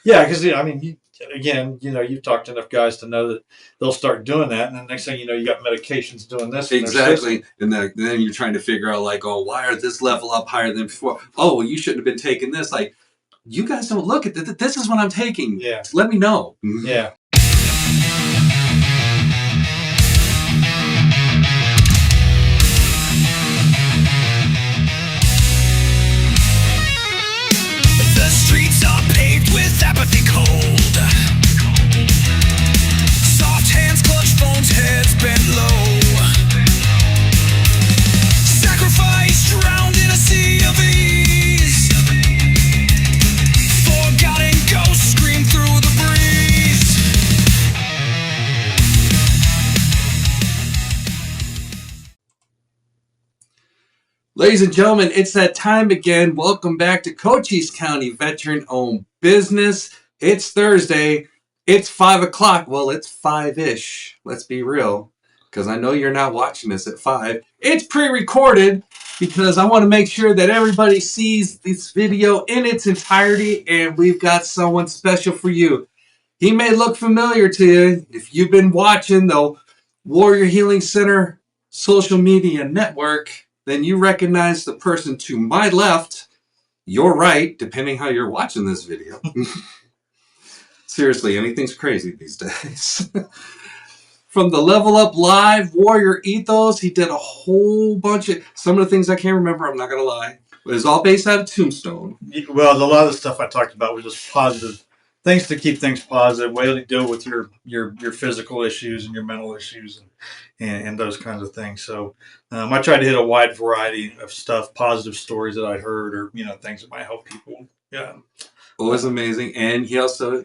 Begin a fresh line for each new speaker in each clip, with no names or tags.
Yeah, because I mean, again, you've talked to enough guys to know that they'll start doing that, and the next thing you know, you got medications doing this.
Exactly, and then you're trying to figure out like, oh, why are this level up higher than before? Oh, well, you shouldn't have been taking this. Like, you guys don't look at this is what I'm taking.
Yeah,
let me know.
Yeah.
The streets are paved with apathy cold. Soft hands clutch phones, heads bent low. Sacrifice drowned in a sea of ease. Forgotten ghosts scream through the breeze.
Ladies and gentlemen, it's that time again. Welcome back to Cochise County Veteran-Owned Business. It's Thursday. It's 5 o'clock. Well, it's 5-ish. Let's be real, because I know you're not watching this at 5. It's pre-recorded because I want to make sure that everybody sees this video in its entirety, and we've got someone special for you. He may look familiar to you if you've been watching the Warrior Healing Center social media network. Then you recognize the person to my left, your right, depending how you're watching this video. Seriously, anything's crazy these days. From the Level Up Live Warrior Ethos, he did a whole bunch of, some of the things I can't remember, I'm not going to lie. But it's all based out of Tombstone.
Well, a lot of the stuff I talked about was just positive things to keep things positive, way to deal with your physical issues and your mental issues and those kinds of things. So I tried to hit a wide variety of stuff, positive stories that I'd heard, or things that might help people. Yeah,
it was amazing, and you also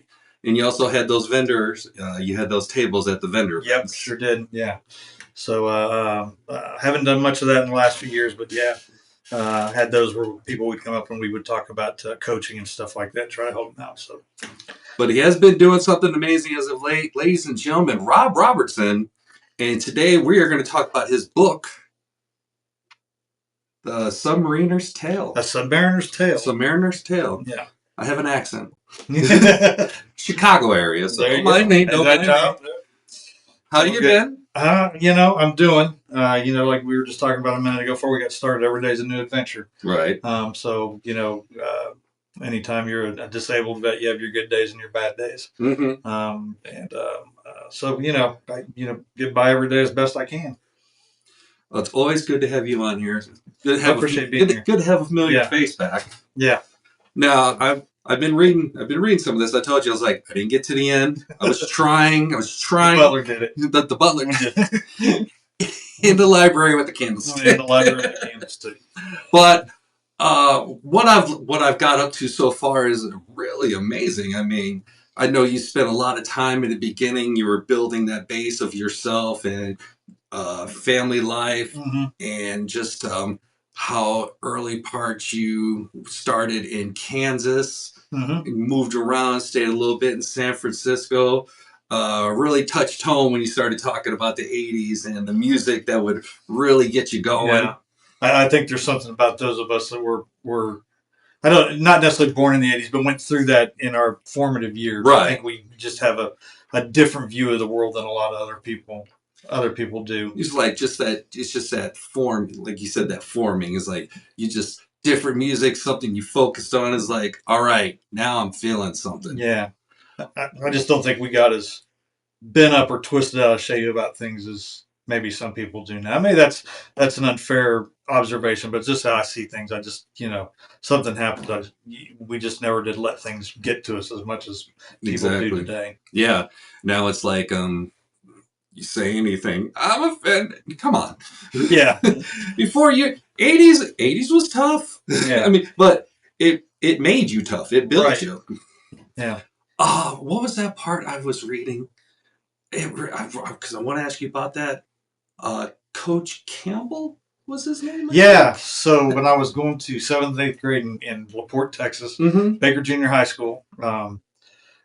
had those vendors. You had those tables at the vendor.
Yep, sure did. Yeah. So haven't done much of that in the last few years, but yeah. Had those where people would come up and we would talk about coaching and stuff like that, try to help them out. So,
but he has been doing something amazing as of late, ladies and gentlemen. Rob Robertson, and today we are going to talk about his book, The Submariner's Tale.
A Submariner's Tale.
Submariner's Tale.
Yeah,
I have an accent. Chicago area, so
don't
mind me. How you been?
I'm doing. Like we were just talking about a minute ago before we got started. Every day's a new adventure.
Right.
So anytime you're a disabled vet, you have your good days and your bad days.
Mm-hmm.
So I get by every day as best I can.
Well, it's always good to have you on here. Good to
have
good to have a familiar face back.
Yeah.
Now I've been reading some of this. I told you I was like, I didn't get to the end. I was trying. The
butler did it.
The butler did it. In the library with the candlestick.
In the library with the candlestick.
But what I've got up to so far is really amazing. I mean, I know you spent a lot of time in the beginning. You were building that base of yourself and family life,
mm-hmm.
and just how early part you started in Kansas,
mm-hmm.
moved around, stayed a little bit in San Francisco. Really touched home when you started talking about the 80s and the music that would really get you going.
Yeah. I think there's something about those of us that were not necessarily born in the 80s, but went through that in our formative years.
Right.
I think we just have a different view of the world than a lot of other people do.
It's like it's just that form, like you said, that forming is like you just different music, something you focused on is like, all right, now I'm feeling something.
Yeah. I just don't think we got as bent up or twisted out of shape about things as maybe some people do now. Maybe that's an unfair observation, but it's just how I see things. I just, something happened. We just never did let things get to us as much as people do today.
Yeah. Now it's like, you say anything, I'm offended. Come on.
Yeah.
Before 80s was tough.
Yeah.
I mean, but it made you tough. It built you.
Yeah.
What was that part I was reading? Because I want to ask you about that. Coach Campbell was his name?
Yeah. So when I was going to 7th and 8th grade in LaPorte, Texas,
mm-hmm.
Baker Junior High School,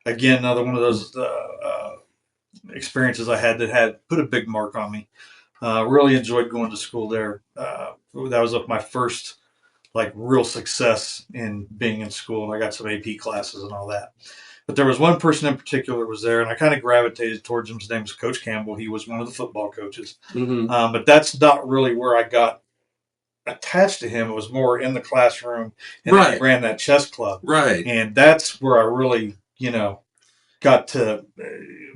again, another one of those experiences I had that had put a big mark on me. Really enjoyed going to school there. That was my first real success in being in school, and I got some AP classes and all that. But there was one person in particular was there, and I kind of gravitated towards him. His name was Coach Campbell. He was one of the football coaches.
Mm-hmm.
But that's not really where I got attached to him. It was more in the classroom, and then he ran that chess club.
Right.
And that's where I really, got to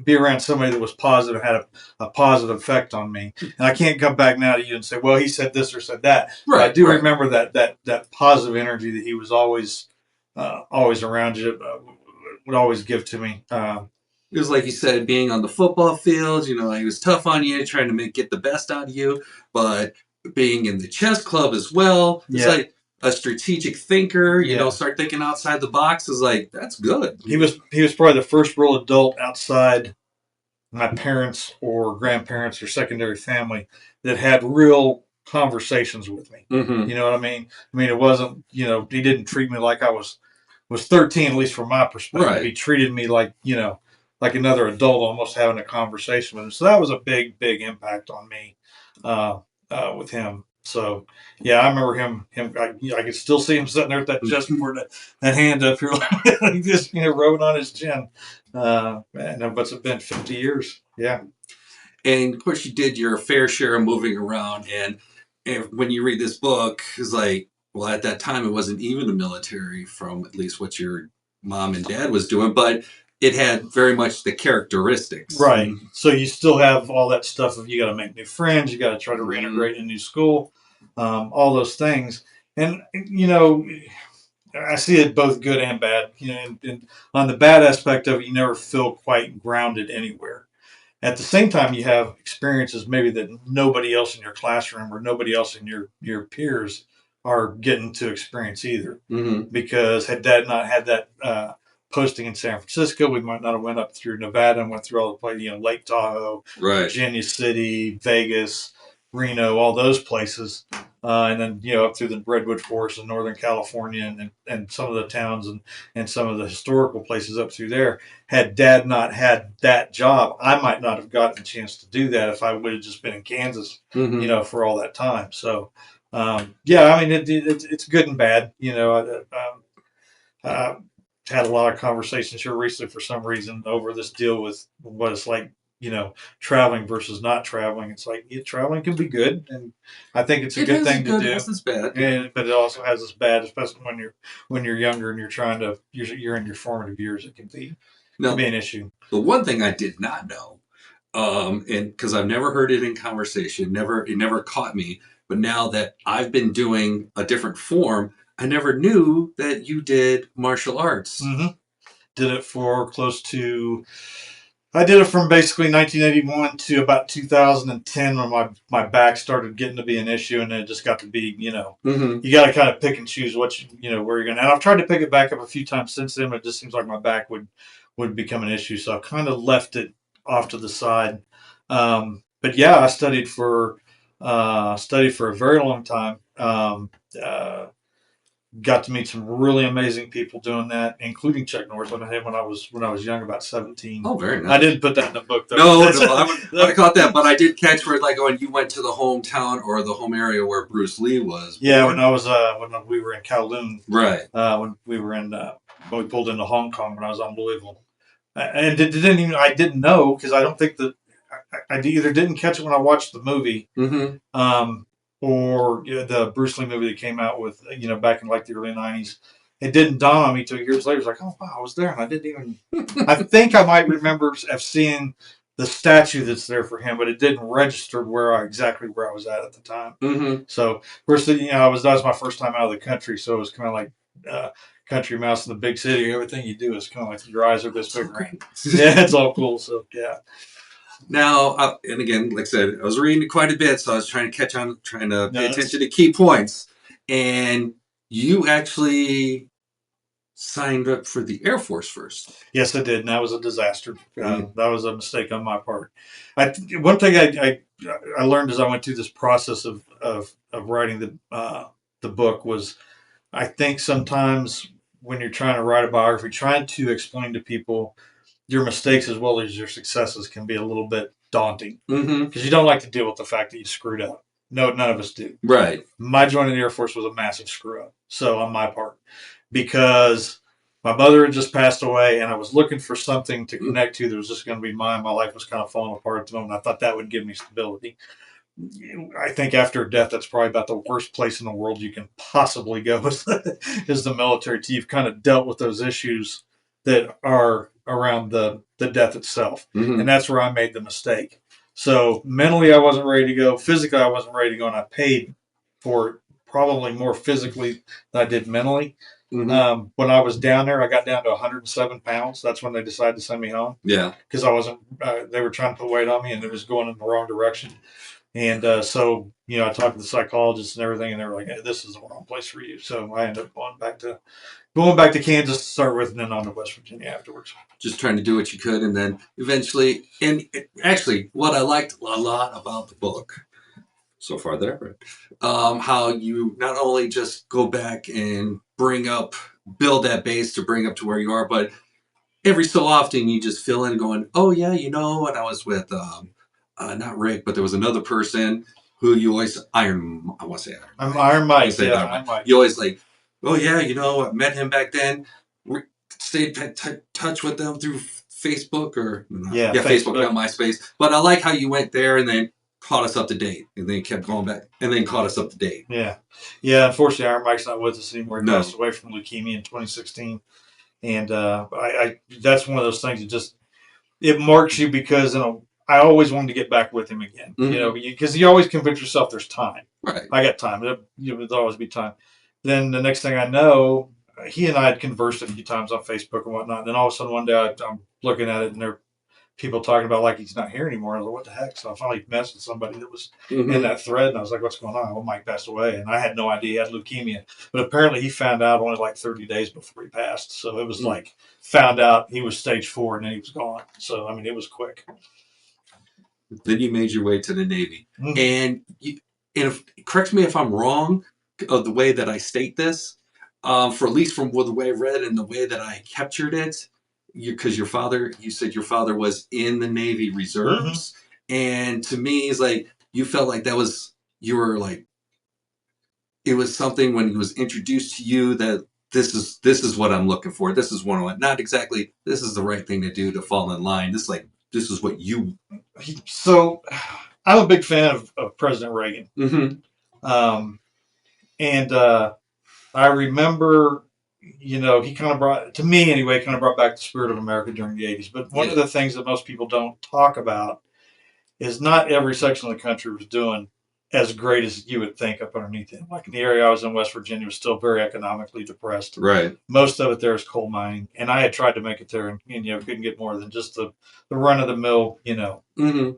be around somebody that was positive, had a positive effect on me. And I can't come back now to you and say, well, he said this or said that. Right. But I do remember that positive energy that he was always around you, would always give to me.
It was like you said, being on the football field, he was tough on you, trying to get the best out of you, but being in the chess club as well, it's like a strategic thinker, start thinking outside the box is like, that's good.
He was probably the first real adult outside my parents or grandparents or secondary family that had real conversations with me.
Mm-hmm.
You know what I mean? I mean, it wasn't, he didn't treat me like I was 13, at least from my perspective. Right. He treated me like, like another adult, almost having a conversation with him. So that was a big, big impact on me with him. So, yeah, I remember him. I could still see him sitting there at that chessboard, that hand up here, like this, rubbing on his chin. Man, but it's been 50 years. Yeah.
And of course, you did your fair share of moving around. And when you read this book, it's like, well, at that time, it wasn't even the military, from at least what your mom and dad was doing, but it had very much the characteristics.
Right. So you still have all that stuff of you got to make new friends, you got to try to reintegrate in a new school, all those things. And, I see it both good and bad. And on the bad aspect of it, you never feel quite grounded anywhere. At the same time, you have experiences maybe that nobody else in your classroom or nobody else in your peers are getting to experience either.
Mm-hmm.
Because had Dad not had that posting in San Francisco, we might not have went up through Nevada and went through all the places, Lake Tahoe, Virginia City, Vegas, Reno, all those places. And then, up through the Redwood Forest in Northern California and some of the towns and some of the historical places up through there. Had Dad not had that job, I might not have gotten a chance to do that if I would have just been in Kansas, for all that time. So, I mean, it's good and bad. I had a lot of conversations here recently for some reason over this deal with what it's like, traveling versus not traveling. It's like traveling can be good, and I think it's a good thing to do.
It has its bad,
but it also has its bad, especially when you're younger and you're in your formative years. It can be an issue.
The one thing I did not know, and because I've never heard it in conversation, it never caught me. But now that I've been doing a different form, I never knew that you did martial arts.
Mm-hmm. Did it for I did it from basically 1981 to about 2010 when my back started getting to be an issue, and it just got to be, you got to kind of pick and choose what where you're going. And I've tried to pick it back up a few times since then, but it just seems like my back would become an issue. So I've kind of left it off to the side. But yeah, I studied for a very long time. Got to meet some really amazing people doing that, including Chuck Norris. When I was young, about 17.
Oh, very nice.
I didn't put that in the book, though.
No, I caught that, but I did catch where when you went to the hometown or the home area where Bruce Lee was.
Yeah, when we were in Kowloon.
Right.
When we were when we pulled into Hong Kong, when I was unbelievable. And I didn't know, because I don't think that I either didn't catch it when I watched the movie.
Mm-hmm.
Or the Bruce Lee movie that came out with, back in like the early 90s. It didn't dawn on me till years later. It's like, oh, wow, I was there. And I didn't even, I think I might remember of seeing the statue that's there for him, but it didn't register exactly where I was at the time.
Mm-hmm.
So, first, that was my first time out of the country. So it was kind of like country mouse in the big city. Everything you do is kind of like your eyes are this big. Yeah, it's all cool. So, yeah.
Now, and again, like I said, I was reading quite a bit, so I was trying to catch on, trying to pay attention to key points. And you actually signed up for the Air Force first.
Yes, I did, and that was a disaster. That was a mistake on my part. One thing I learned as I went through this process of writing the book was, I think sometimes when you're trying to write a biography, trying to explain to people your mistakes as well as your successes can be a little bit daunting, because you don't like to deal with the fact that you screwed up. No, none of us do.
Right.
My joining the Air Force was a massive screw up. So on my part, because My mother had just passed away, and I was looking for something to connect to that was just going to be mine. My life was kind of falling apart at the moment. I thought that would give me stability. I think after death, that's probably about the worst place in the world you can possibly go is the military. You've kind of dealt with those issues that are around the death itself.
Mm-hmm.
And that's where I made the mistake. So mentally, I wasn't ready to go. Physically, I wasn't ready to go, and I paid for it probably more physically than I did mentally.
Mm-hmm.
When I was down there, I got down to 107 pounds. That's when they decided to send me home.
Yeah.
Because I wasn't, they were trying to put weight on me, and it was going in the wrong direction. And so, I talked to the psychologist and everything, and they were like, hey, this is the wrong place for you. So I ended up going back to Kansas to start with, and then on to West Virginia afterwards.
Just trying to do what you could, and then eventually, and actually, what I liked a lot about the book so far that I've read, how you not only just go back and build that base to bring up to where you are, but every so often you just fill in going, oh yeah, and I was with, not Rick, but there was another person who you always, Iron Mike. You always like, oh yeah, I met him back then. We stayed in touch with them through Facebook Facebook, not MySpace. But I like how you went there and then caught us up to date, and then kept going back, and then caught us up to date.
Yeah. Unfortunately, Iron Mike's not with us anymore. He passed away from leukemia in 2016, and I that's one of those things that it marks you because I always wanted to get back with him again.
Mm-hmm.
Because you always convince yourself there's time.
Right.
I got time. There'll always be time. Then the next thing I know, he and I had conversed a few times on Facebook and whatnot. And then all of a sudden one day I'm looking at it and there are people talking about like he's not here anymore. I was like, what the heck? So I finally messaged somebody that was in that thread, and I was like, what's going on? Well, Mike passed away, and I had no idea he had leukemia. But apparently he found out only like 30 days before he passed. So it was like found out he was stage 4 and then he was gone. So, it was quick.
Then you made your way to the Navy. And correct me if I'm wrong of the way that I state this, for at least from the way I read and the way that I captured it, because you said your father was in the Navy Reserves. And to me, it's like, you felt like it was something when he was introduced to you that this is what I'm looking for. This is not exactly, this is the right thing to do to fall in line. This is what you.
So I'm a big fan of President Reagan. And I remember, he kind of brought back the spirit of America during the 80s. But one of the things that most people don't talk about is not every section of the country was doing as great as you would think up underneath it. Like in the area I was in, West Virginia, was still very economically depressed.
Right.
Most of it there is coal mining. And I had tried to make it there and couldn't get more than just the run of the mill,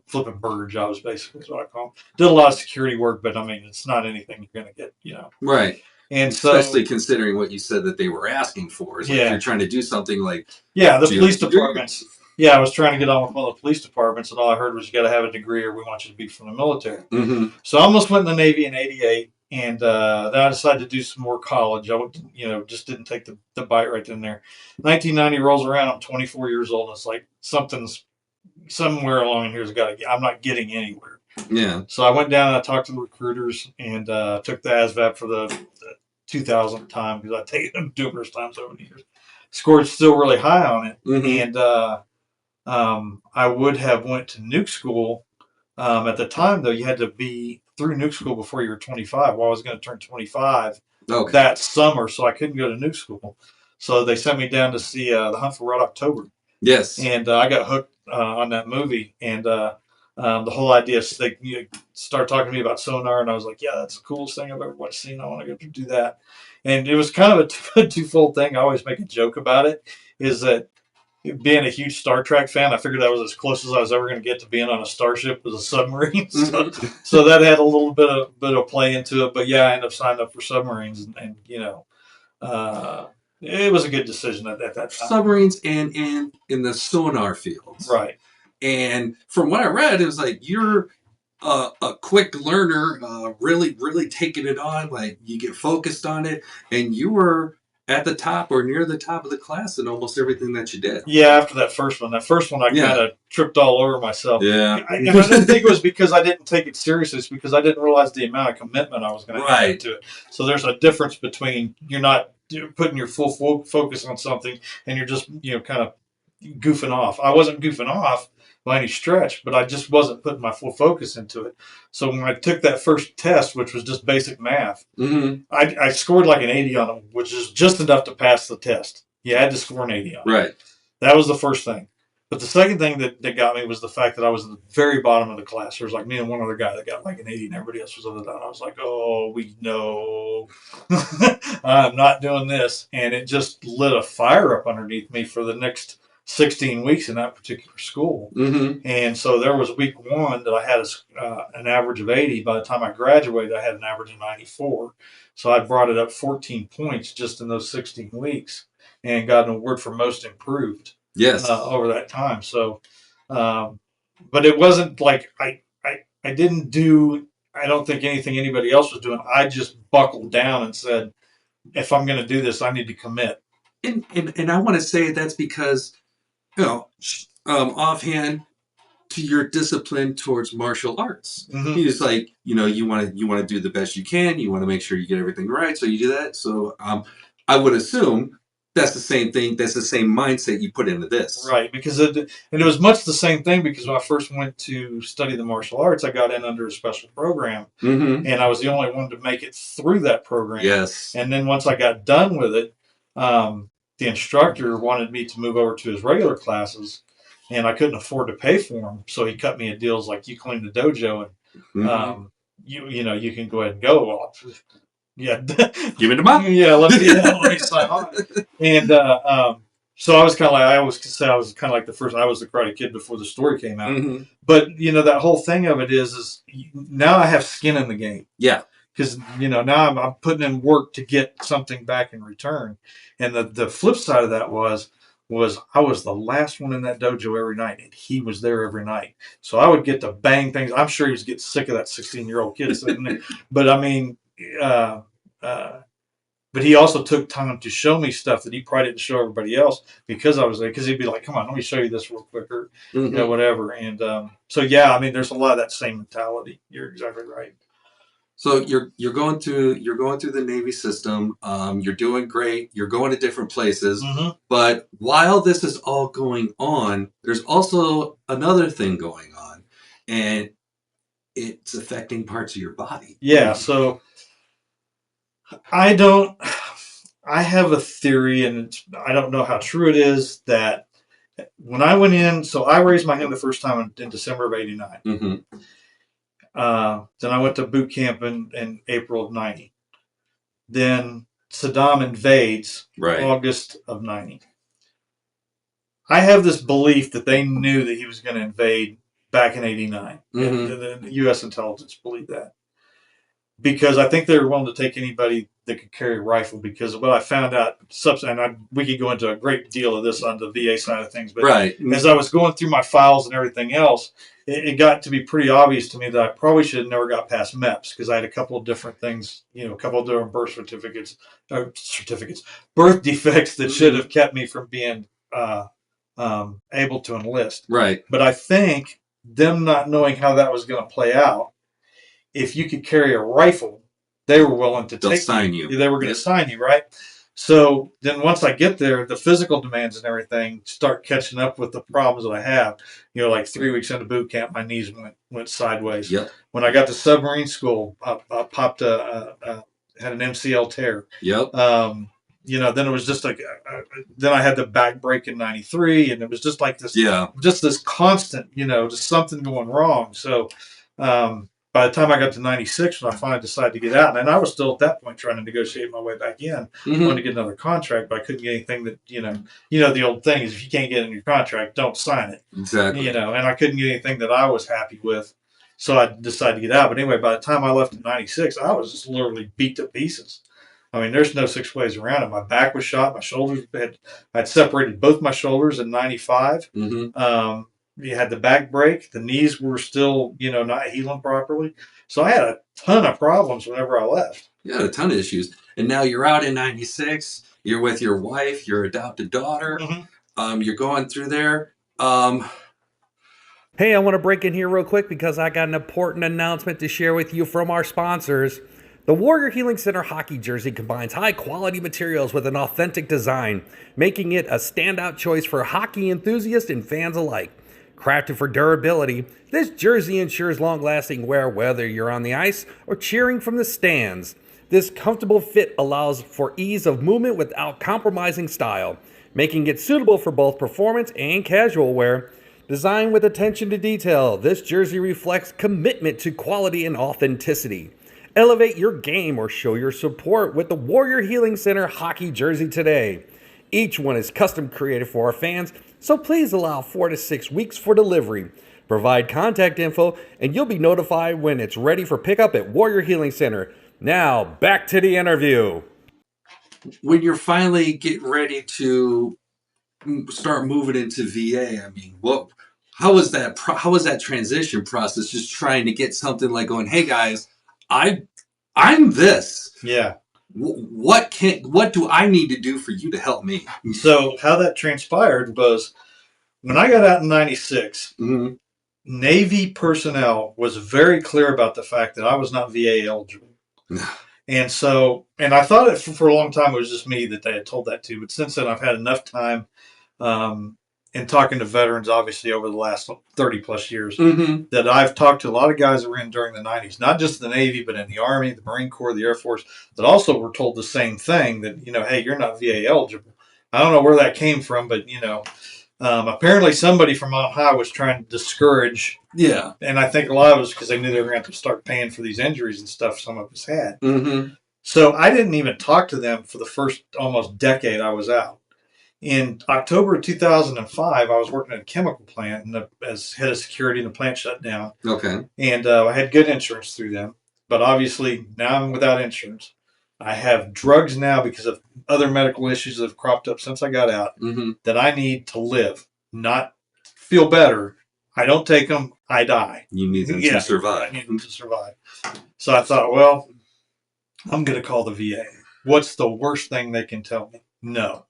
flipping burger jobs, basically is what I call them. Did a lot of security work, but it's not anything you're going to get,
Right.
And so,
especially considering what you said that they were asking for. Is like you're trying to do something like.
Yeah, the police departments. Yeah, I was trying to get on with one of the police departments, and all I heard was you got to have a degree or we want you to be from the military. So I almost went in the Navy in '88, and then I decided to do some more college. I just didn't take the bite right then and there. 1990 rolls around. I'm 24 years old, and it's like somewhere along in here's got to. I'm not getting anywhere.
Yeah.
So I went down and I talked to the recruiters and took the ASVAB for the 2000th time because I'd taken them numerous times over the years. Scored still really high on it, and I would have went to nuke school. At the time, though, you had to be through nuke school before you were 25. Well, I was going to turn 25 that summer, so I couldn't go to nuke school. So they sent me down to see The Hunt for Red October.
Yes.
And I got hooked on that movie, and the whole idea is they start talking to me about sonar, and I was like, yeah, that's the coolest thing I've ever seen. I want to go do that. And it was kind of a twofold thing. I always make a joke about it, is that being a huge Star Trek fan, I figured that was as close as I was ever going to get to being on a starship with a submarine. So that had a little bit of play into it. But yeah, I ended up signing up for submarines, and it was a good decision at that time.
Submarines and in the sonar fields.
Right.
And from what I read, it was like you're a quick learner, really, really taking it on. Like you get focused on it, and you were at the top or near the top of the class in almost everything that you did.
Yeah, after that first one. That first one, I kind of tripped all over myself.
Yeah.
I didn't think it was because I didn't take it seriously. It's because I didn't realize the amount of commitment I was going to have into it. So there's a difference between you're not you're putting your full focus on something and you're just, kind of goofing off. I wasn't goofing off by any stretch, but I just wasn't putting my full focus into it. So when I took that first test, which was just basic math, I scored like an 80 on it, which is just enough to pass the test. You had to score an 80 on it.
Right.
That was the first thing. But the second thing that got me was the fact that I was at the very bottom of the class. There was like me and one other guy that got like an 80 and everybody else was other than. I was like, oh, we know. I'm not doing this. And it just lit a fire up underneath me for the next 16 weeks in that particular school. And so there was week one that I had an average of 80. By the time I graduated, I had an average of 94. So I brought it up 14 points just in those 16 weeks and got an award for most improved.
Yes.
Over that time. So, but it wasn't like I didn't do, I don't think anything anybody else was doing. I just buckled down and said, if I'm going to do this, I need to commit.
And I want to say that's because, offhand, to your discipline towards martial arts. It's like, you want to do the best you can. You want to make sure you get everything right. So you do that. So I would assume that's the same thing. That's the same mindset you put into this.
Right. Because it was much the same thing because when I first went to study the martial arts, I got in under a special program and I was the only one to make it through that program.
Yes.
And then once I got done with it, the instructor wanted me to move over to his regular classes and I couldn't afford to pay for them. So he cut me a deal like you clean the dojo and you can go ahead and go. Well, yeah.
Give it to mom.
Yeah, let me sign on. And so I was kind of like, I always say I was kind of like I was the Karate Kid before the story came out. But, that whole thing of it is now I have skin in the game.
Yeah.
Because, now I'm putting in work to get something back in return. And the flip side of that was I was the last one in that dojo every night, and he was there every night. So I would get to bang things. I'm sure he was getting sick of that 16-year-old kid sitting there. But, I mean... but he also took time to show me stuff that he probably didn't show everybody else because I was there. Because he'd be like, "Come on, let me show you this real quick," or whatever. And so yeah, I mean, there's a lot of that same mentality. You're exactly right.
So you're going through the Navy system. You're doing great. You're going to different places. But while this is all going on, there's also another thing going on, and it's affecting parts of your body.
Yeah. So. I have a theory, and I don't know how true it is, that when I went in, so I raised my hand the first time in December of 89. Then I went to boot camp in April of 90. Then Saddam invades August of 90. I have this belief that they knew that he was going to invade back in 89. The U.S. intelligence believed that. Because I think they were willing to take anybody that could carry a rifle. Because of what I found out, we could go into a great deal of this on the VA side of things. But as I was going through my files and everything else, it got to be pretty obvious to me that I probably should have never got past MEPS because I had a couple of different things, a couple of different birth defects that should have kept me from being able to enlist.
Right.
But I think them not knowing how that was going to play out. If you could carry a rifle, they were willing to
sign you.
They were going to sign you, right? So then once I get there, the physical demands and everything start catching up with the problems that I have. Like 3 weeks into boot camp, my knees went sideways.
Yep.
When I got to submarine school, I popped had an MCL tear.
Yep.
Then it was just like, then I had the back break in 93, and it was just like this, just this constant, just something going wrong. So, by the time I got to 96, when I finally decided to get out, and I was still at that point trying to negotiate my way back in, wanted to get another contract, but I couldn't get anything that, the old thing is if you can't get in your contract, don't sign it.
Exactly.
And I couldn't get anything that I was happy with, so I decided to get out. But anyway, by the time I left in 96, I was just literally beat to pieces. I mean, there's no six ways around it. My back was shot. My shoulders I'd separated both my shoulders in 95. You had the back break. The knees were still, not healing properly. So I had a ton of problems whenever I left.
You had a ton of issues. And now you're out in 96. You're with your wife, your adopted daughter. You're going through there.
Hey, I want to break in here real quick because I got an important announcement to share with you from our sponsors. The Warrior Healing Center hockey jersey combines high-quality materials with an authentic design, making it a standout choice for hockey enthusiasts and fans alike. Crafted for durability, this jersey ensures long-lasting wear whether you're on the ice or cheering from the stands. This comfortable fit allows for ease of movement without compromising style, making it suitable for both performance and casual wear. Designed with attention to detail, this jersey reflects commitment to quality and authenticity. Elevate your game or show your support with the Warrior Healing Center hockey jersey today. Each one is custom created for our fans, so please allow 4 to 6 weeks for delivery. Provide contact info and you'll be notified when it's ready for pickup at Warrior Healing Center. Now, back to the interview.
When you're finally getting ready to start moving into VA, I mean, how was that transition process? Just trying to get something like going, hey guys, I'm this.
Yeah.
What do I need to do for you to help me?
So how that transpired was when I got out in '96,
Mm-hmm.
Navy personnel was very clear about the fact that I was not VA eligible. And so, and I thought it for a long time it was just me that they had told that to. But since then, I've had enough time in talking to veterans, obviously, over the last 30 plus years,
Mm-hmm.
that I've talked to a lot of guys that were in during the 90s, not just the Navy, but in the Army, the Marine Corps, the Air Force, that also were told the same thing that, hey, you're not VA eligible. I don't know where that came from, but, apparently somebody from on high was trying to discourage.
Yeah.
And I think a lot of it was because they knew they were going to have to start paying for these injuries and stuff some of us had.
Mm-hmm.
So I didn't even talk to them for the first almost decade I was out. In October of 2005, I was working at a chemical plant as head of security, and the plant shut down.
Okay.
And I had good insurance through them. But obviously, now I'm without insurance. I have drugs now because of other medical issues that have cropped up since I got out that I need to live, not feel better. I don't take them, I die.
You need them to survive.
I need them to survive. So I thought, well, I'm going to call the VA. What's the worst thing they can tell me? No.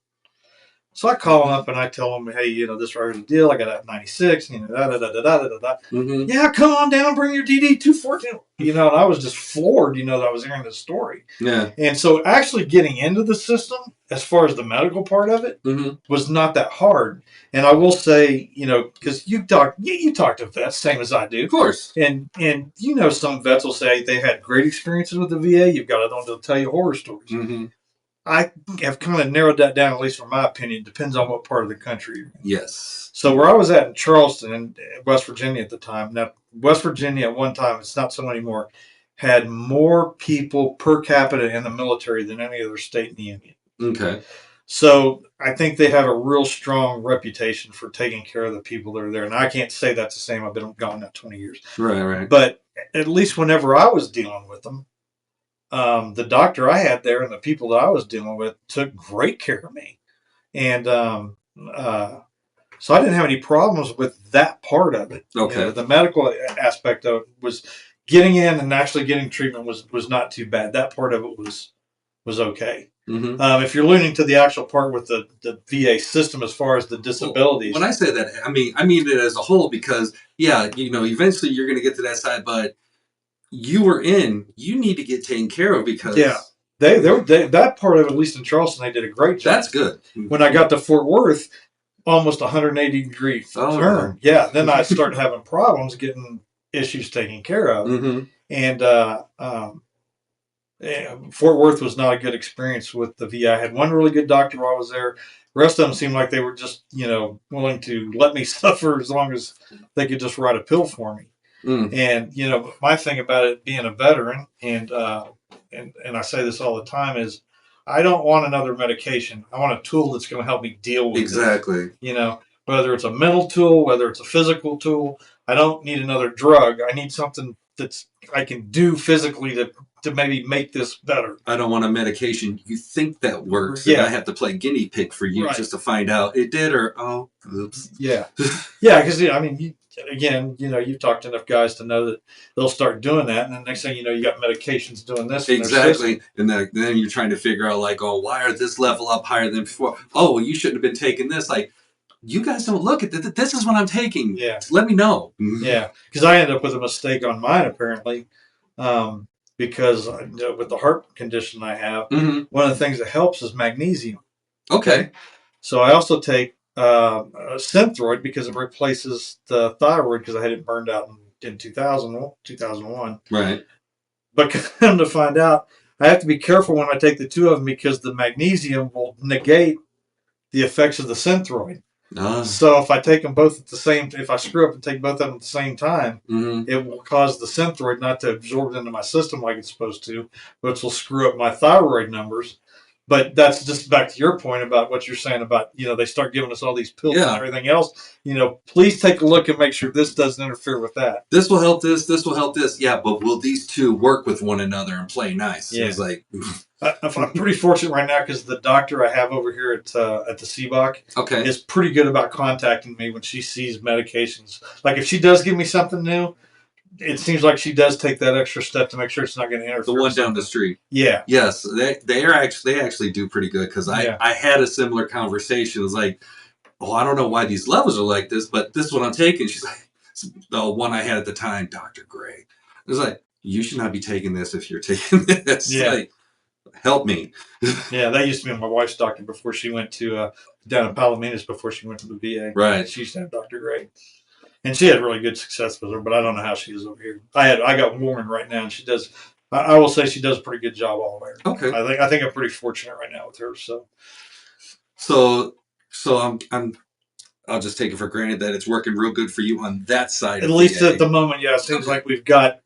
So I call them up and I tell them, hey, this right is the deal. I got out in '96,
Mm-hmm.
Yeah, come on down, bring your DD 214. And I was just floored, that I was hearing this story.
Yeah.
And so actually getting into the system, as far as the medical part of it, was not that hard. And I will say, because you talk to vets, same as I do.
Of course.
And some vets will say they had great experiences with the VA. You've got to they'll tell you horror stories.
Mm-hmm.
I have kind of narrowed that down, at least from my opinion. Depends on what part of the country you're in.
Yes.
So where I was at in Charleston, in West Virginia at the time. Now, West Virginia at one time, it's not so anymore, had more people per capita in the military than any other state in the Union.
Okay.
So I think they have a real strong reputation for taking care of the people that are there. And I can't say that's the same. I've been gone now 20 years.
Right.
But at least whenever I was dealing with them, the doctor I had there and the people that I was dealing with took great care of me. And so I didn't have any problems with that part of it.
Okay.
The medical aspect of it was getting in and actually getting treatment was not too bad. That part of it was okay.
Mm-hmm.
If you're alluding to the actual part with the VA system as far as the disabilities.
When I say that, I mean it as a whole because, eventually you're going to get to that side, but you need to get taken care of because...
Yeah. They that part of it, at least in Charleston, they did a great job.
That's good.
When I got to Fort Worth, almost 180-degree turn. Yeah, then I started having problems getting issues taken care of.
Mm-hmm.
And Fort Worth was not a good experience with the VA. I had one really good doctor while I was there. The rest of them seemed like they were just, willing to let me suffer as long as they could just write a pill for me.
Mm.
And, my thing about it being a veteran, and I say this all the time, is I don't want another medication. I want a tool that's going to help me deal with
exactly.
it. Whether it's a mental tool, whether it's a physical tool, I don't need another drug. I need something that's I can do physically to maybe make this better.
I don't want a medication you think that works.
Yeah.
And I have to play guinea pig for you just to find out it did or, oops.
Yeah. Yeah, because, you've talked to enough guys to know that they'll start doing that. And the next thing you know, you got medications doing this.
Exactly. And then you're trying to figure out, why are this level up higher than before? Oh, well, you shouldn't have been taking this. You guys don't look at this. This is what I'm taking.
Yeah.
Let me know.
Yeah. Because I ended up with a mistake on mine, apparently. because with the heart condition I have, one of the things that helps is magnesium.
Okay.
So I also take a Synthroid because it replaces the thyroid because I had it burned out in 2001.
Right.
But come to find out, I have to be careful when I take the two of them because the magnesium will negate the effects of the Synthroid. So if I take them both at the same, if I screw up and take both of them at the same time, it will cause the Synthroid not to absorb into my system like it's supposed to, which will screw up my thyroid numbers. But that's just back to your point about what you're saying about, they start giving us all these pills and everything else. Please take a look and make sure this doesn't interfere with that.
This will help this. This will help this. Yeah, but will these two work with one another and play nice?
Yeah.
It's like,
I'm pretty fortunate right now because the doctor I have over here at the CBOC is pretty good about contacting me when she sees medications. Like if she does give me something new, it seems like she does take that extra step to make sure it's not going to interfere.
The one down the street.
Yeah.
Yes, they actually do pretty good because I had a similar conversation. It was like, I don't know why these levels are like this, but this one I'm taking. She's like, the one I had at the time, Dr. Gray. It was like, you should not be taking this if you're taking this.
Yeah.
Like, help me.
Yeah, that used to be my wife's doctor before she went to down in Palominas before she went to the VA.
Right.
She used to have Dr. Gray. And she had really good success with her, but I don't know how she is over here. I got Warren right now, and she does. I will say she does a pretty good job all over.
Okay.
I think I'm pretty fortunate right now with her.
So I'll just take it for granted that it's working real good for you on that side.
At least at the moment, yeah. It seems like we've got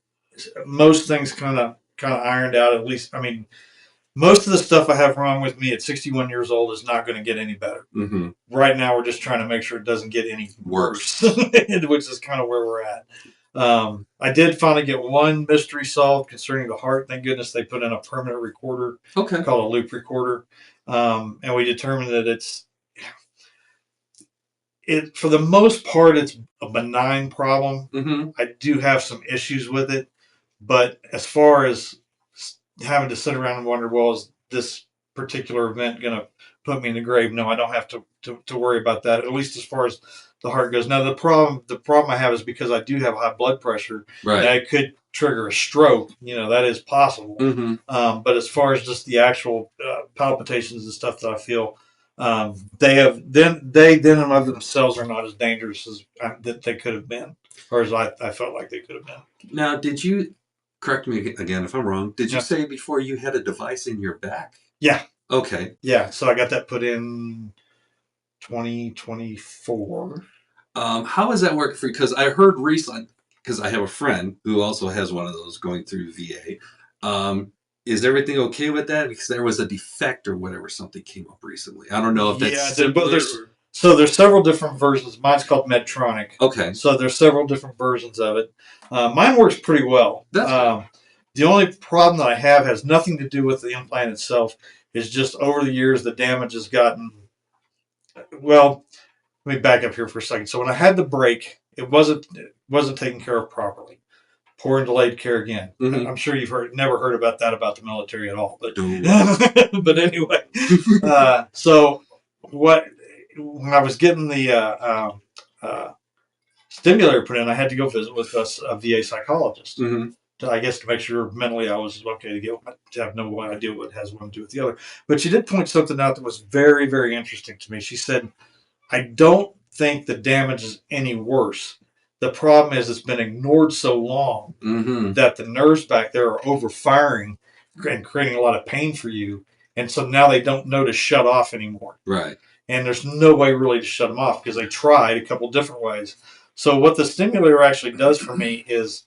most things kind of ironed out. At least, I mean, most of the stuff I have wrong with me at 61 years old is not going to get any better.
Mm-hmm.
Right now, we're just trying to make sure it doesn't get any worse, which is kind of where we're at. I did finally get one mystery solved concerning the heart. Thank goodness they put in a permanent recorder called a loop recorder. And we determined that for the most part, it's a benign problem.
Mm-hmm.
I do have some issues with it. But as far as having to sit around and wonder, well, is this particular event going to put me in the grave? No, I don't have to worry about that, at least as far as the heart goes. Now, the problem I have is because I do have high blood pressure,
right,
and it could trigger a stroke. That is possible.
Mm-hmm.
But as far as just the actual palpitations and stuff that I feel, they in and of themselves are not as dangerous as that they could have been, or as I felt like they could have been.
Now, did you, correct me again if I'm wrong, did you say before you had a device in your back?
Yeah.
Okay.
Yeah, so I got that put in 2024.
How is that working for you? Because I heard recently, because I have a friend who also has one of those going through VA. Is everything okay with that? Because there was a defect or whatever, something came up recently. I don't know if that's
there's several different versions. Mine's called Medtronic.
Okay.
So there's several different versions of it. Mine works pretty well. The only problem that I have has nothing to do with the implant itself. It's just over the years the damage has gotten. Well, let me back up here for a second. So when I had the break, it wasn't taken care of properly. Poor and delayed care again.
Mm-hmm.
I'm sure you've never heard about that about the military at all. But but anyway, so when I was getting the stimulator put in, I had to go visit with a VA psychologist.
Mm-hmm.
I guess to make sure mentally I was okay to have no idea what has one to do with the other. But she did point something out that was very, very interesting to me. She said, I don't think the damage is any worse. The problem is it's been ignored so long that the nerves back there are overfiring and creating a lot of pain for you. And so now they don't know to shut off anymore.
Right.
And there's no way really to shut them off because they tried a couple different ways. So what the stimulator actually does for me is,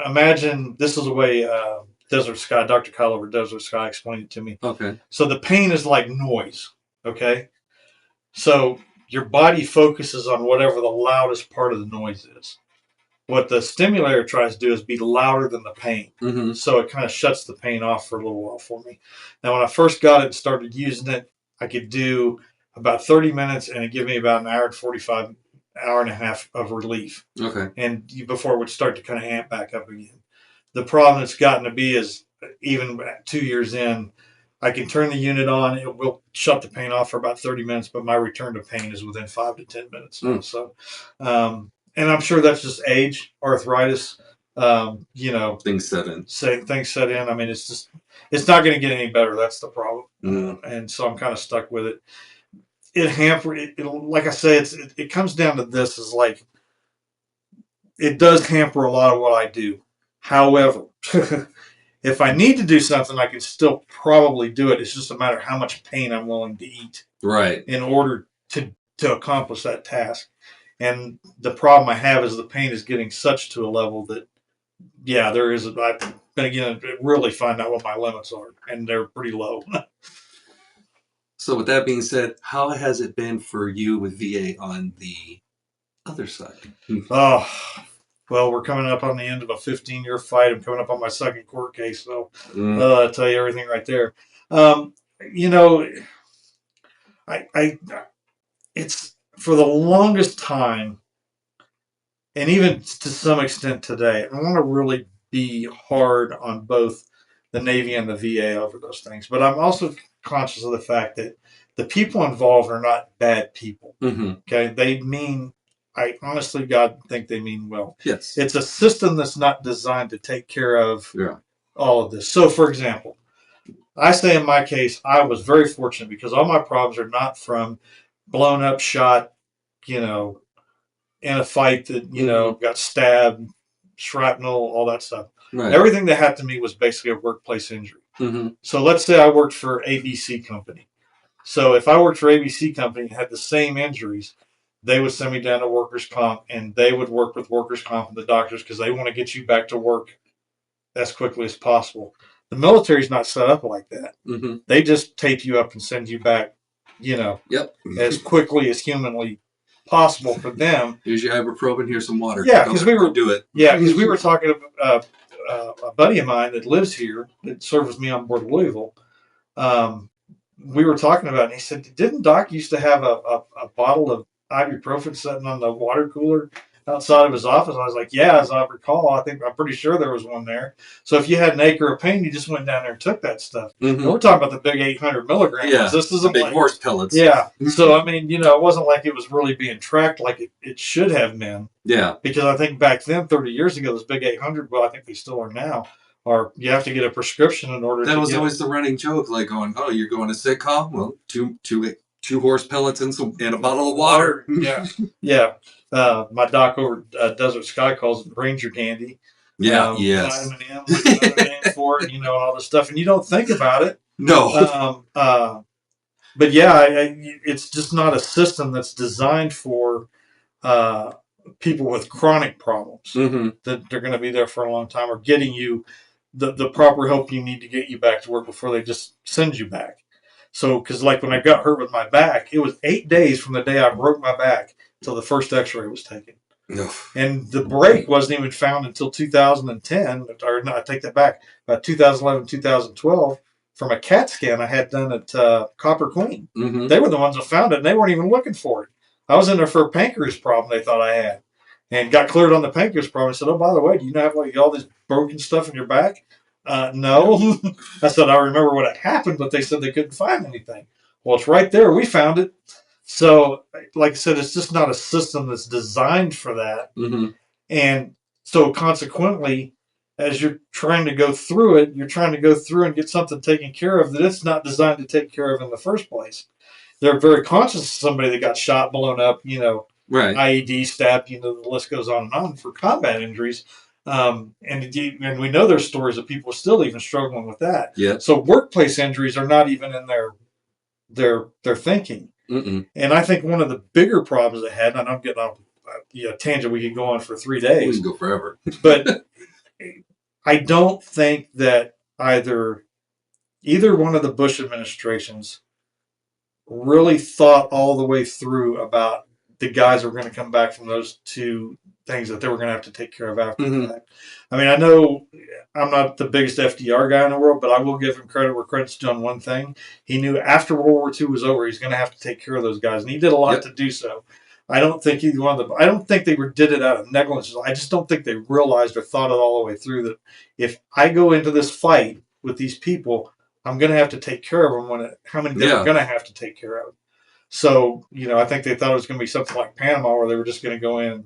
imagine this is the way Desert Sky, Dr. Kyle over Desert Sky explained it to me.
Okay.
So the pain is like noise, okay? So your body focuses on whatever the loudest part of the noise is. What the stimulator tries to do is be louder than the pain.
Mm-hmm.
So it kind of shuts the pain off for a little while for me. Now, when I first got it and started using it, I could do about 30 minutes and it gave me about an hour and 45, hour and a half of relief.
Okay.
And before it would start to kind of amp back up again. The problem it's gotten to be is even 2 years in, I can turn the unit on. It will shut the pain off for about 30 minutes, but my return to pain is within 5 to 10 minutes. So, and I'm sure that's just age, arthritis. You know,
Things set in.
things set in. I mean, it's not going to get any better. That's the problem.
Mm.
And so I'm kind of stuck with it. It hamper. Like I say, it comes down to this: is like it does hamper a lot of what I do. However, if I need to do something, I can still probably do it. It's just a matter of how much pain I'm willing to eat,
right,
in order to accomplish that task. And the problem I have is the pain is getting such to a level that, yeah, there is. I've been again really find out what my limits are, and they're pretty low.
So with that being said, how has it been for you with VA on the other side?
Oh, well, we're coming up on the end of a 15-year fight. I'm coming up on my second court case, so I'll tell you everything right there. You know, it's for the longest time, and even to some extent today, I want to really be hard on both the Navy and the VA over those things. But I'm also conscious of the fact that the people involved are not bad people.
Mm-hmm.
Okay, they mean, I honestly, God, think they mean well.
Yes.
It's a system that's not designed to take care of
Yeah.
all of this. So, for example, I say in my case, I was very fortunate because all my problems are not from blown up shot, you know, in a fight that, you know, got stabbed, shrapnel, all that stuff.
Right.
Everything that happened to me was basically a workplace injury.
Mm-hmm.
So let's say I worked for ABC Company. So if I worked for ABC Company and had the same injuries, they would send me down to workers' comp, and they would work with workers' comp and the doctors because they want to get you back to work as quickly as possible. The military's not set up like that.
Mm-hmm.
They just tape you up and send you back, you know, as quickly as humanly possible for them.
Here's your ibuprofen. Here's some water.
Yeah, because we were
do it.
Yeah, because we were talking about a buddy of mine that lives here that served with me on board Louisville. We were talking about it, and he said, "Didn't Doc used to have a bottle of ibuprofen sitting on the water cooler outside of his office?" I was like, "Yeah, as I recall, I'm pretty sure there was one there." So if you had an acre of pain, you just went down there and took that stuff.
Mm-hmm.
And we're talking about the big 800 milligrams.
Yeah,
this isn't
big
like
horse pellets.
Yeah. So I mean, you know, it wasn't like it was really being tracked like it should have been.
Yeah.
Because I think back then, 30 years ago, those big 800, well, I think they still are now, or you have to get a prescription in order to
That was always the running joke, like going, "Oh, you're going to sitcom? Well, two horse pellets and a bottle of water."
Yeah. Yeah. My doc over Desert Sky calls it Ranger Candy.
Yeah, yes.
Vitamin M, another name for it, you know, all this stuff. And you don't think about it.
No.
But yeah, it's just not a system that's designed for people with chronic problems that they're going to be there for a long time, or getting you the proper help you need to get you back to work before they just send you back. So, because like when I got hurt with my back, it was 8 days from the day I broke my back till the first x-ray was taken.
No.
And the break wasn't even found until 2010, or no, I take that back, about 2011, 2012, from a CAT scan I had done at Copper Queen.
Mm-hmm.
They were the ones that found it, and they weren't even looking for it. I was in there for a pancreas problem they thought I had, and got cleared on the pancreas problem. I said, "Oh, by the way, do you have like all this broken stuff in your back?" No. I said, "I remember what had happened," but they said they couldn't find anything. Well, it's right there. We found it. So, like I said, it's just not a system that's designed for that.
Mm-hmm.
And so, consequently, as you're trying to go through it, you're trying to go through and get something taken care of that it's not designed to take care of in the first place. They're very conscious of somebody that got shot, blown up, you know,
right.
IED, stabbed, you know, the list goes on and on for combat injuries. And we know there's stories of people still even struggling with that.
Yeah.
So workplace injuries are not even in their thinking.
Mm-mm.
And I think one of the bigger problems they had, and I'm getting off a tangent, we could go on for 3 days.
We can go forever.
But I don't think that either one of the Bush administrations really thought all the way through about the guys that were going to come back from those two things that they were going to have to take care of after that. I mean, I know I'm not the biggest FDR guy in the world, but I will give him credit where credit's due on one thing. He knew after World War II was over, he's going to have to take care of those guys, and he did a lot to do so. I don't think either one of them. I don't think they did it out of negligence. I just don't think they realized or thought it all the way through that if I go into this fight with these people, I'm going to have to take care of them. How many they're going to have to take care of. So, you know, I think they thought it was going to be something like Panama, where they were just going to go in and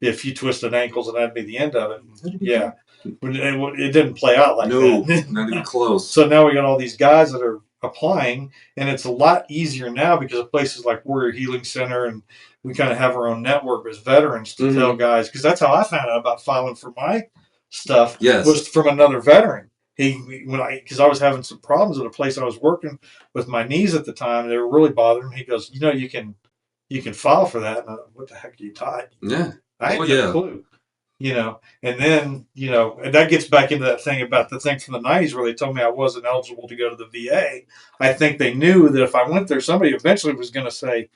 if you twisted ankles and that'd be the end of it. Yeah. It didn't play out like
No,
that.
not even close.
So now we got all these guys that are applying, and it's a lot easier now because of places like Warrior Healing Center, and we kind of have our own network as veterans to tell guys, because that's how I found out about filing for my stuff.
Yes.
Was from another veteran. Because I was having some problems at a place I was working with my knees at the time, they were really bothering me. He goes, you can file for that. And I, what the heck are you taught?
Yeah.
I had no clue. And then, and that gets back into that thing about the thing from the 90s where they told me I wasn't eligible to go to the VA. I think they knew that if I went there, somebody eventually was going to say,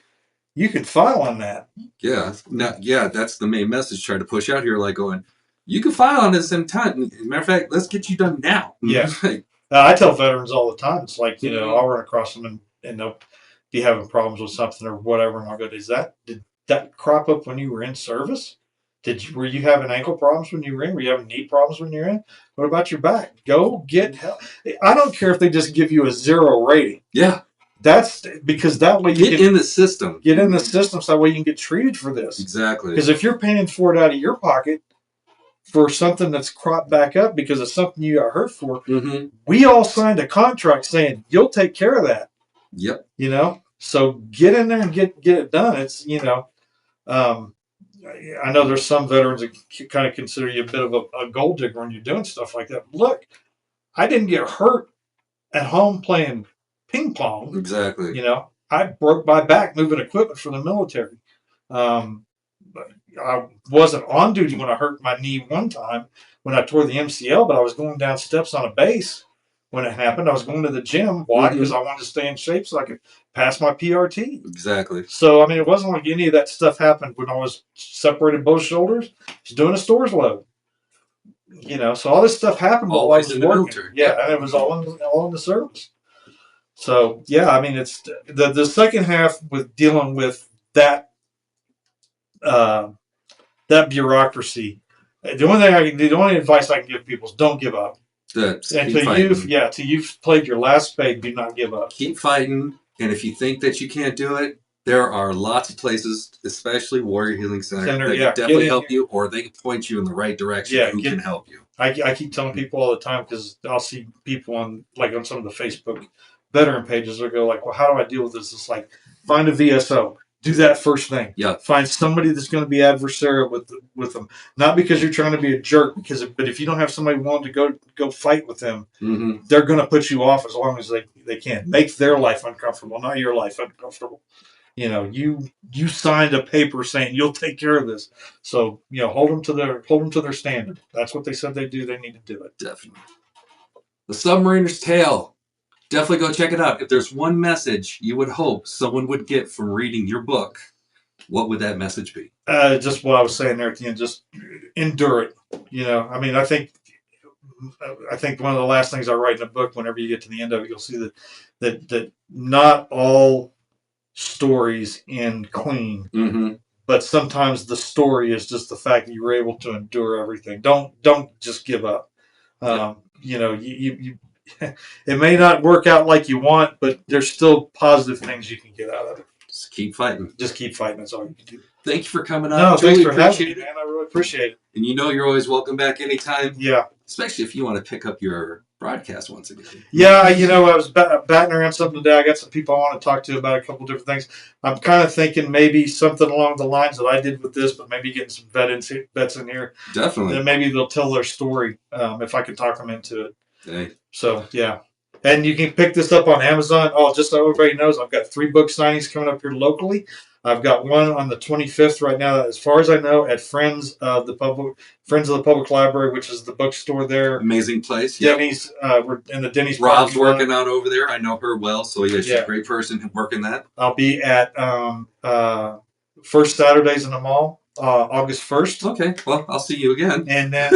you can file on that.
Yeah. That's the main message trying to push out here, like going, you can file on this in time. As a matter of fact, let's get you done now.
Yeah. I tell veterans all the time, it's like, I'll run across them and they'll be having problems with something or whatever. And I'll go, did that crop up when you were in service? Were you having ankle problems when you were in? Were you having knee problems when you're in? What about your back? Go get help. I don't care if they just give you a 0 rating.
Yeah.
That's because that way you
get in the system.
Get in the system so that way you can get treated for this.
Exactly.
Because if you're paying for it out of your pocket for something that's cropped back up because of something you got hurt for, we all signed a contract saying you'll take care of that.
Yep.
So get in there and get it done. It's I know there's some veterans that kind of consider you a bit of a gold digger when you're doing stuff like that. Look, I didn't get hurt at home playing ping pong.
Exactly.
I broke my back moving equipment for the military. I wasn't on duty when I hurt my knee one time when I tore the MCL, but I was going down steps on a base when it happened. I was going to the gym. Why? Because I wanted to stay in shape so I could pass my PRT.
Exactly.
So, it wasn't like any of that stuff happened when I was separated both shoulders. I was doing a stores load. So all this stuff happened while I was
in the
working.
military.
Yeah, and it was all in the service. So, yeah, it's the second half with dealing with that that bureaucracy. The only advice I can give people is don't give up. Until you've played your last spade, do not give up.
Keep fighting, and if you think that you can't do it, there are lots of places, especially Warrior Healing Center that can definitely help you, or they can point you in the right direction who can help you.
I keep telling people all the time because I'll see people on some of the Facebook veteran pages. They'll go like, well, how do I deal with this? It's like, find a VSO. Do that first thing.
Yeah.
Find somebody that's going to be adversarial with them. Not because you're trying to be a jerk, but if you don't have somebody willing to go fight with them, they're going to put you off as long as they can. Make their life uncomfortable, not your life uncomfortable. You signed a paper saying you'll take care of this. So hold them to their standard. That's what they said they do. They need to do it.
Definitely. The Submariner's Tale. Definitely go check it out. If there's one message you would hope someone would get from reading your book, what would that message be? Just
what I was saying there at the end. Just endure it. I think one of the last things I write in a book, whenever you get to the end of it, you'll see that not all stories end clean. But sometimes the story is just the fact that you were able to endure everything. Don't just give up. It may not work out like you want, but there's still positive things you can get out of it.
Just keep fighting.
That's all you can do.
Thank you for coming on.
No, thanks for having me, man. I really appreciate it.
And you're always welcome back anytime.
Yeah.
Especially if you want to pick up your broadcast once again.
Yeah, I was batting around something today. I got some people I want to talk to about a couple different things. I'm kind of thinking maybe something along the lines that I did with this, but maybe getting some vets in here.
Definitely.
And maybe they'll tell their story if I can talk them into it.
Hey.
So, yeah. And you can pick this up on Amazon. Oh, just so everybody knows, I've got 3 book signings coming up here locally. I've got one on the 25th right now, as far as I know, at Friends of the Public Library, which is the bookstore there.
Amazing place.
Denny's, we're in the Denny's.
Rob's working out over there. I know her well, so she's a great person working that.
I'll be at First Saturdays in the Mall, August 1st.
Okay, well, I'll see you again.
And then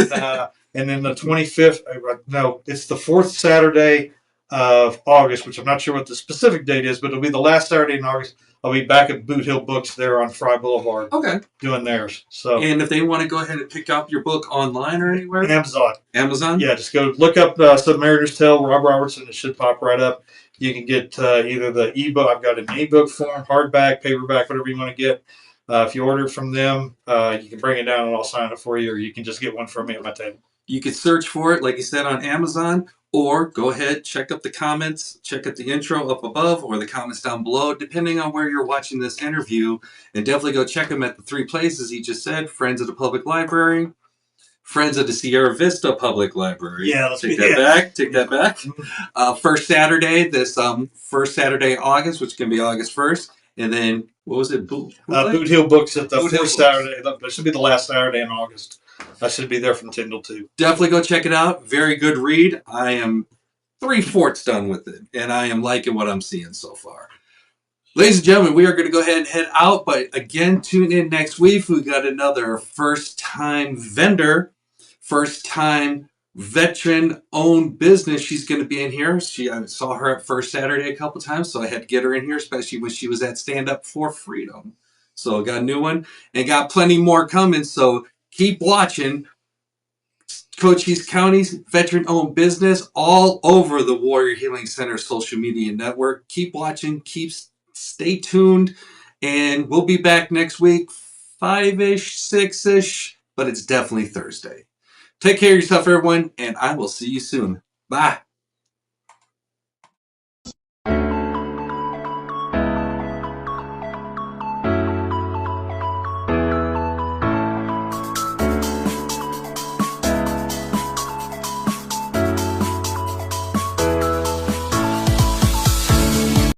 and then the 25th. No, it's the 4th Saturday of August, which I'm not sure what the specific date is, but it'll be the last Saturday in August. I'll be back at Boot Hill Books there on Fry Boulevard.
Okay.
Doing theirs. So.
And if they want to go ahead and pick up your book online or anywhere?
Amazon? Yeah, just go look up Submariner's Tale, Rob Robertson. It should pop right up. You can get either the ebook. I've got an ebook form, hardback, paperback, whatever you want to get. If you order from them, you can bring it down and I'll sign it for you, or you can just get one from me at my table.
You could search for it, like you said, on Amazon, or go ahead, check up the comments, check out the intro up above or the comments down below, depending on where you're watching this interview. And definitely go check them at the 3 places he just said: Friends of the Public Library, Friends of the Sierra Vista Public Library.
Yeah, let's
take that back. Take that back. First Saturday, first Saturday in August, which can be August 1st. And then, what was it? Boot
Hill Books at the
Boot Hill
fourth Saturday. That should be the last Saturday in August. I should be there from 10 till 2.
Definitely go check it out. Very good read. I am 3/4 done with it, and I am liking what I'm seeing so far. Ladies and gentlemen, we are going to go ahead and head out, but again, tune in next week. We got another first-time vendor, first-time veteran-owned business. She's going to be in here. I saw her at First Saturday a couple times, so I had to get her in here, especially when she was at Stand Up for Freedom. So I got a new one, and got plenty more coming, so keep watching. Cochise County's veteran-owned business all over the Warrior Healing Center social media network. Keep watching, stay tuned, and we'll be back next week, 5-ish, 6-ish, but it's definitely Thursday. Take care of yourself, everyone, and I will see you soon. Bye.